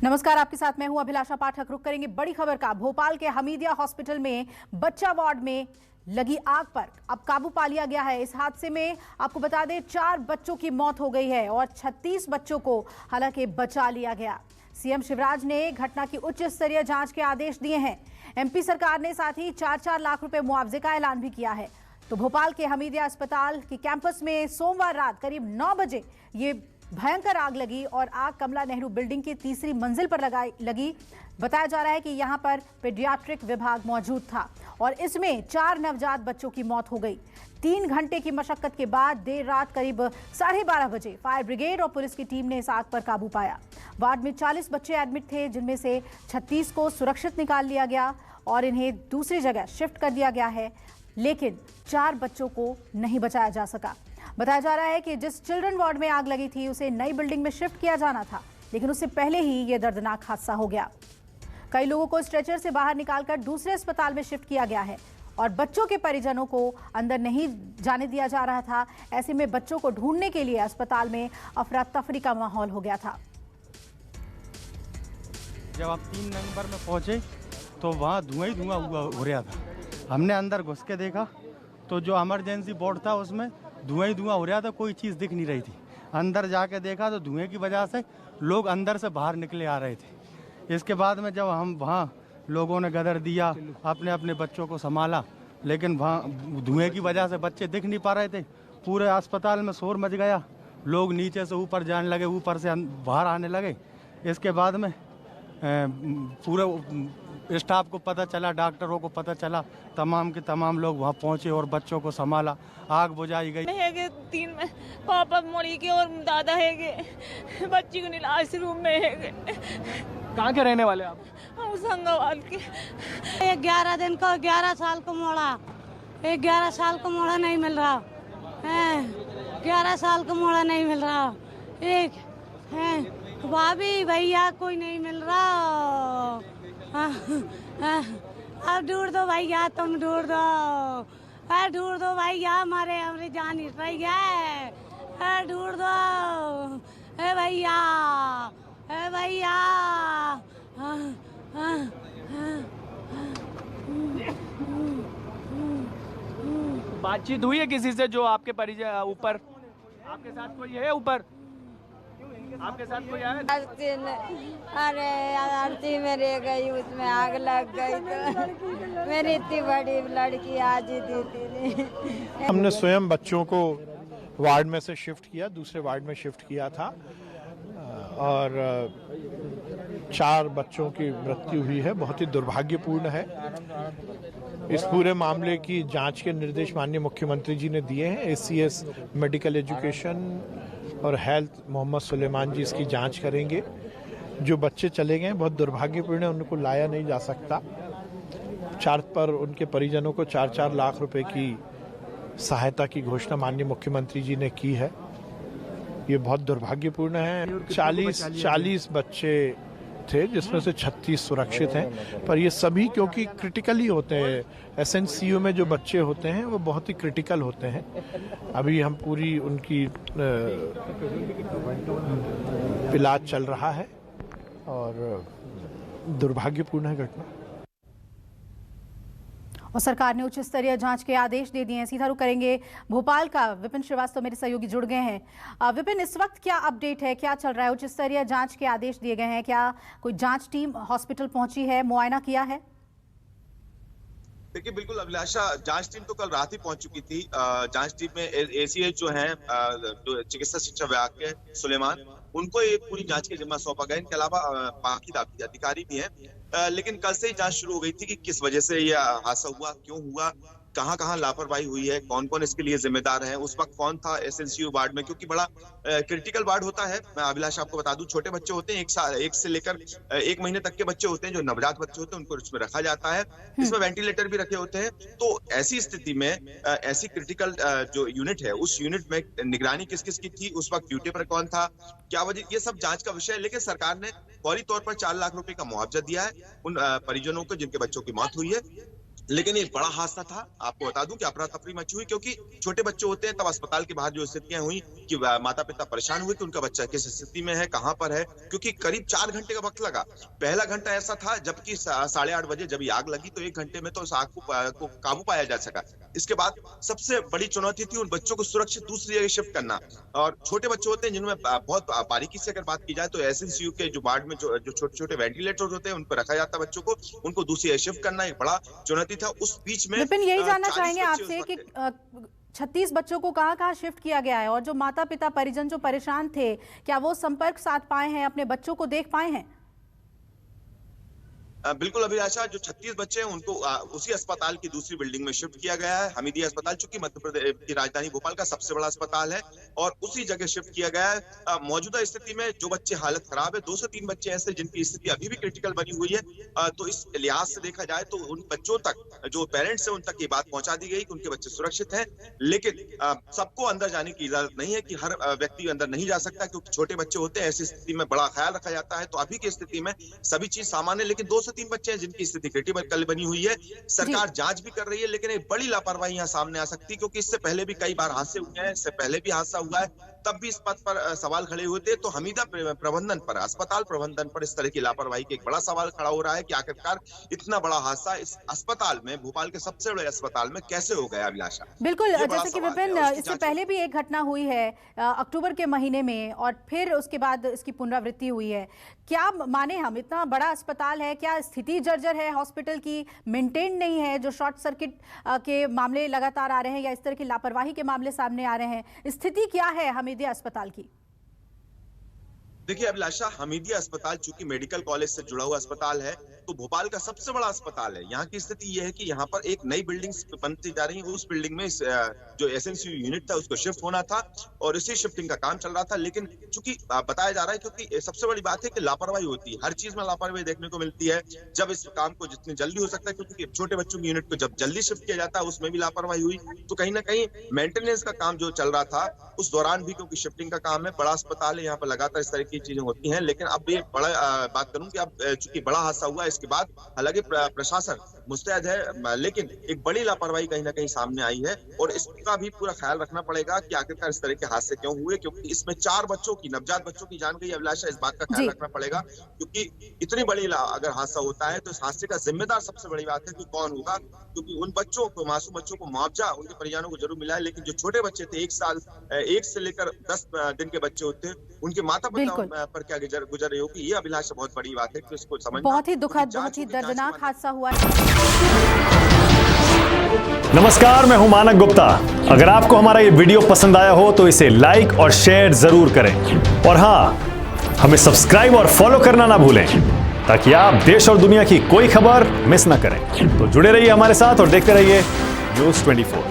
नमस्कार, आपके साथ मैं हूं अभिलाषा पाठक। रुक करेंगे बड़ी खबर का। भोपाल के हमीदिया हॉस्पिटल में बच्चा वार्ड में लगी आग पर अब काबू पा लिया गया है। इस हादसे में आपको बता दें 4 बच्चों की मौत हो गई है और 36 बच्चों को हालांकि बचा लिया गया। सीएम शिवराज ने घटना की उच्च स्तरीय जांच के आदेश दिए हैं। एमपी सरकार ने साथ ही 4-4 लाख रुपए मुआवजे का ऐलान भी किया है। तो भोपाल के हमीदिया अस्पताल के कैंपस में सोमवार रात करीब 9 बजे ये भयंकर आग लगी और आग कमला नेहरू बिल्डिंग की तीसरी मंजिल पर लगी। बताया जा रहा है कि यहां पर पीडियाट्रिक विभाग मौजूद था और इसमें 4 नवजात बच्चों की मौत हो गई। 3 घंटे की मशक्कत के बाद देर रात करीब 12:30 बजे फायर ब्रिगेड और पुलिस की टीम ने इस आग पर काबू पाया। वार्ड में 40 बच्चे एडमिट थे, जिनमें से 36 को सुरक्षित निकाल लिया गया और इन्हें दूसरी जगह शिफ्ट कर दिया गया है, लेकिन 4 बच्चों को नहीं बचाया जा सका। बताया जा रहा है कि जिस चिल्ड्रन वार्ड में आग लगी थी उसे नई बिल्डिंग में शिफ्ट किया जाना था, लेकिन उससे पहले ही यह दर्दनाक हादसा हो गया। कई लोगों को स्ट्रेचर से बाहर निकालकर दूसरे अस्पताल में शिफ्ट किया गया है और बच्चों के परिजनों को अंदर नहीं जाने दिया जा रहा था। ऐसे में बच्चों को ढूंढने के लिए अस्पताल में अफरा तफरी का माहौल हो गया था। जब हम 3 नंबर में पहुंचे तो वहाँ धुआं ही धुआं हो रहा था। हमने अंदर घुस के देखा तो जो इमरजेंसी बोर्ड था उसमें धुआं ही धुआं हो रहा था, कोई चीज़ दिख नहीं रही थी। अंदर जाके देखा तो धुएं की वजह से लोग अंदर से बाहर निकले आ रहे थे। इसके बाद में जब हम वहाँ लोगों ने गदर दिया, अपने अपने बच्चों को संभाला, लेकिन वहाँ धुएं की वजह से बच्चे दिख नहीं पा रहे थे। पूरे अस्पताल में शोर मच गया, लोग नीचे से ऊपर जाने लगे, ऊपर से बाहर आने लगे। इसके बाद में पूरे स्टाफ को पता चला, डॉक्टरों को पता चला, तमाम के तमाम लोग वहाँ पहुँचे और बच्चों को संभाला, आग बुझाई गई। 3 में पापा मोड़ी के और दादा है, बच्ची को नीलाश रूम में है। कहाँ के रहने वाले आप? हम संगवाल के। 11 दिन का 11 साल को मोड़ा, 11 साल को मोड़ा नहीं मिल रहा है, 11 साल को मोड़ा नहीं मिल रहा। एक है भाभी भैया कोई नहीं मिल रहा। अब ढूंढ दो भैया, तुम ढूंढ दो, ढूंढ दो भैया, हमारे जान हिट रही है, ढूंढ दो भैया, भैया। बातचीत हुई है किसी से जो आपके परिचय ऊपर? आपके साथ कोई है ऊपर? आपके साथ कोई आया? अरे आरती में रह गई, उसमें आग लग गई तो मेरी इतनी बड़ी लड़की आज ही थी। हमने स्वयं बच्चों को वार्ड में से शिफ्ट किया, दूसरे वार्ड में शिफ्ट किया था और 4 बच्चों की मृत्यु हुई है। बहुत ही दुर्भाग्यपूर्ण है। इस पूरे मामले की जांच के निर्देश माननीय मुख्यमंत्री जी ने दिए हैं। एसीएस मेडिकल एजुकेशन और हेल्थ मोहम्मद सुलेमान जी इसकी जांच करेंगे। जो बच्चे चले गए बहुत दुर्भाग्यपूर्ण है, उनको लाया नहीं जा सकता। 4 पर उनके परिजनों को 4-4 लाख रुपए की सहायता की घोषणा माननीय मुख्यमंत्री जी ने की है। ये बहुत दुर्भाग्यपूर्ण है। 40 बच्चे थे, जिसमें से 36 सुरक्षित हैं, पर ये सभी क्योंकि क्रिटिकली होते हैं, एसएनसीयू में जो बच्चे होते हैं वो बहुत ही क्रिटिकल होते हैं। अभी हम पूरी उनकी इलाज चल रहा है और दुर्भाग्यपूर्ण है घटना। और सरकार ने उच्च स्तरीय जांच के आदेश दे दिए हैं। सीधा रुख करेंगे भोपाल का। विपिन श्रीवास्तव मेरे सहयोगी जुड़ गए हैं। विपिन, इस वक्त क्या अपडेट है, क्या चल रहा है? उच्च स्तरीय जांच के आदेश दिए गए हैं, क्या कोई जांच टीम हॉस्पिटल पहुंची है, मुआयना किया है? देखिए, बिल्कुल अभिलाषा, जांच टीम तो कल रात ही पहुंच चुकी थी। जांच टीम में एसीएच जो है चिकित्सा शिक्षा विभाग के सुलेमान, उनको ये पूरी जांच के जिम्मा सौंपा गया। इनके अलावा बाकी अधिकारी भी हैं, लेकिन कल से ही जांच शुरू हो गई थी कि किस वजह से यह हादसा हुआ, क्यों हुआ, कहां लापरवाही हुई है, कौन कौन इसके लिए जिम्मेदार है, उस वक्त कौन था एसएनसीयू वार्ड में, क्योंकि बड़ा क्रिटिकल वार्ड होता है। मैं अभिलाष आपको बता दूं, छोटे बच्चे होते हैं, 1 से लेकर 1 महीने तक के बच्चे होते हैं, जो नवजात बच्चे होते हैं, उनको इसमें रखा जाता है। इसमें वेंटिलेटर भी रखे होते हैं। तो ऐसी स्थिति में ऐसी क्रिटिकल जो यूनिट है, उस यूनिट में निगरानी किस किस की थी, उस वक्त ड्यूटी पर कौन था, क्या वजह, ये सब जांच का विषय है। लेकिन सरकार ने फौरी तौर पर 4 लाख रुपए का मुआवजा दिया है उन परिजनों को जिनके बच्चों की मौत हुई है। लेकिन ये बड़ा हादसा था। आपको बता दूं कि अफरा तफरी मची हुई, क्योंकि छोटे बच्चे होते हैं तब अस्पताल के बाहर जो स्थितियां हुई कि माता पिता परेशान हुए कि उनका बच्चा किस स्थिति में है, कहां पर है, क्योंकि करीब 4 घंटे का वक्त लगा। पहला घंटा ऐसा था जबकि 8:30 बजे जब ये आग लगी तो 1 घंटे में तो उस आग को काबू पाया जा सका। इसके बाद सबसे बड़ी चुनौती थी उन बच्चों को सुरक्षित दूसरी जगह शिफ्ट करना। और छोटे बच्चे होते हैं जिनमें बहुत बारीकी से अगर बात की जाए तो एसएनसीयू के जो वार्ड में जो छोटे छोटे वेंटिलेटर होते हैं उन पर रखा जाता है बच्चों को, उनको दूसरी जगह शिफ्ट करना एक बड़ा चुनौती था। उस बीच में विपिन, यही जानना 40 चाहेंगे बच्चे आपसे उस कि वक्त 36 बच्चों को कहाँ शिफ्ट किया गया है और जो माता पिता परिजन जो परेशान थे, क्या वो संपर्क साध पाए हैं, अपने बच्चों को देख पाए हैं? बिल्कुल अभिलाषा, जो 36 बच्चे हैं उनको उसी अस्पताल की दूसरी बिल्डिंग में शिफ्ट किया गया है। हमीदिया अस्पताल चूंकि मध्य प्रदेश की राजधानी भोपाल का सबसे बड़ा अस्पताल है और उसी जगह शिफ्ट किया गया है। मौजूदा स्थिति में जो बच्चे हालत खराब है, 2 से 3 बच्चे ऐसे जिनकी स्थिति अभी भी क्रिटिकल बनी हुई है। तो इस लिहाज से देखा जाए तो उन बच्चों तक जो पेरेंट्स है उन तक ये बात पहुंचा दी गई कि उनके बच्चे सुरक्षित हैं, लेकिन सबको अंदर जाने की इजाजत नहीं है कि हर व्यक्ति अंदर नहीं जा सकता, क्योंकि छोटे बच्चे होते हैं। ऐसी स्थिति में बड़ा ख्याल रखा जाता है। तो अभी की स्थिति में सभी चीज सामान्य, लेकिन 2 से 3 बच्चे हैं जिनकी स्थिति क्रिटिकल बनी हुई है। सरकार जांच भी कर रही है, लेकिन एक बड़ी लापरवाही यहाँ सामने आ सकती है, क्योंकि इससे पहले भी कई बार हादसे हुए हैं। इससे पहले भी हादसा हुआ है, तब भी इस पद पर सवाल खड़े हुए थे। तो हमीदा प्रबंधन पर, अस्पताल प्रबंधन पर इस तरह की लापरवाही का एक बड़ा सवाल खड़ा हो रहा है कि आखिरकार इतना बड़ा हादसा इस अस्पताल में, भोपाल के सबसे बड़े अस्पताल में कैसे हो गया अभिलाषा? बिल्कुल, जैसे कि विपिन, इससे पहले भी एक घटना हुई है अक्टूबर के महीने में और फिर उसके बाद इसकी पुनरावृत्ति हुई है। क्या माने हम, इतना बड़ा अस्पताल है, क्या स्थिति जर्जर है हॉस्पिटल की, मेंटेन नहीं है, जो शॉर्ट सर्किट के मामले लगातार आ रहे हैं या इस तरह की लापरवाही के मामले सामने आ रहे हैं, स्थिति क्या है हमीदिया अस्पताल की? देखिए अभिलाषा, हमीदिया अस्पताल चूंकि मेडिकल कॉलेज से जुड़ा हुआ अस्पताल है, तो भोपाल का सबसे बड़ा अस्पताल है। यहाँ की स्थिति यह है कि यहाँ पर एक नई बिल्डिंग बनती जा रही है। उस बिल्डिंग में जो एसएनसीयू यूनिट था उसको शिफ्ट होना था और इसी शिफ्टिंग का काम चल रहा था। लेकिन चूंकि बताया जा रहा है, क्योंकि सबसे बड़ी बात है कि लापरवाही होती है, हर चीज में लापरवाही देखने को मिलती है। जब इस काम को जितनी जल्दी हो सकता है, क्योंकि छोटे बच्चों की यूनिट को जब जल्दी शिफ्ट किया जाता है उसमें भी लापरवाही हुई, तो कहीं ना कहीं मेंटेनेंस का काम जो चल रहा था उस दौरान भी, क्योंकि शिफ्टिंग का काम है, बड़ा अस्पताल है, यहाँ पर लगातार इस तरह की चीजें होती हैं। लेकिन अब ये बड़ा बात करूं कि अब चूंकि बड़ा हादसा हुआ, इसके बाद हालांकि प्रशासन मुस्तैद है, लेकिन एक बड़ी लापरवाही कहीं ना कहीं सामने आई है और इसका भी पूरा ख्याल रखना पड़ेगा कि आखिरकार इस तरह के हादसे क्यों हुए, क्योंकि इसमें 4 बच्चों की, नवजात बच्चों की जान गई। अभिलाषा, इस बात का ख्याल रखना पड़ेगा, क्योंकि इतनी बड़ी अगर हादसा होता है तो इस हादसे का जिम्मेदार सबसे बड़ी बात है कि कौन होगा, क्योंकि उन बच्चों को, मासूम बच्चों को मुआवजा उनके परिजनों को जरूर मिला है, लेकिन जो छोटे बच्चे थे, 1 साल 1 से लेकर 10 दिन के बच्चे होते हैं, उनके माता पिता पर क्या गुजर रही होगी, ये अभिलाषा बहुत बड़ी बात है कि इसको समझना। बहुत ही दुखद, बहुत ही दर्दनाक हादसा हुआ है। नमस्कार, मैं हूं मानक गुप्ता। अगर आपको हमारा ये वीडियो पसंद आया हो तो इसे लाइक और शेयर जरूर करें और हां, हमें सब्सक्राइब और फॉलो करना ना भूलें ताकि आप देश और दुनिया की कोई खबर मिस ना करें। तो जुड़े रहिए हमारे साथ और देखते रहिए न्यूज़ 24।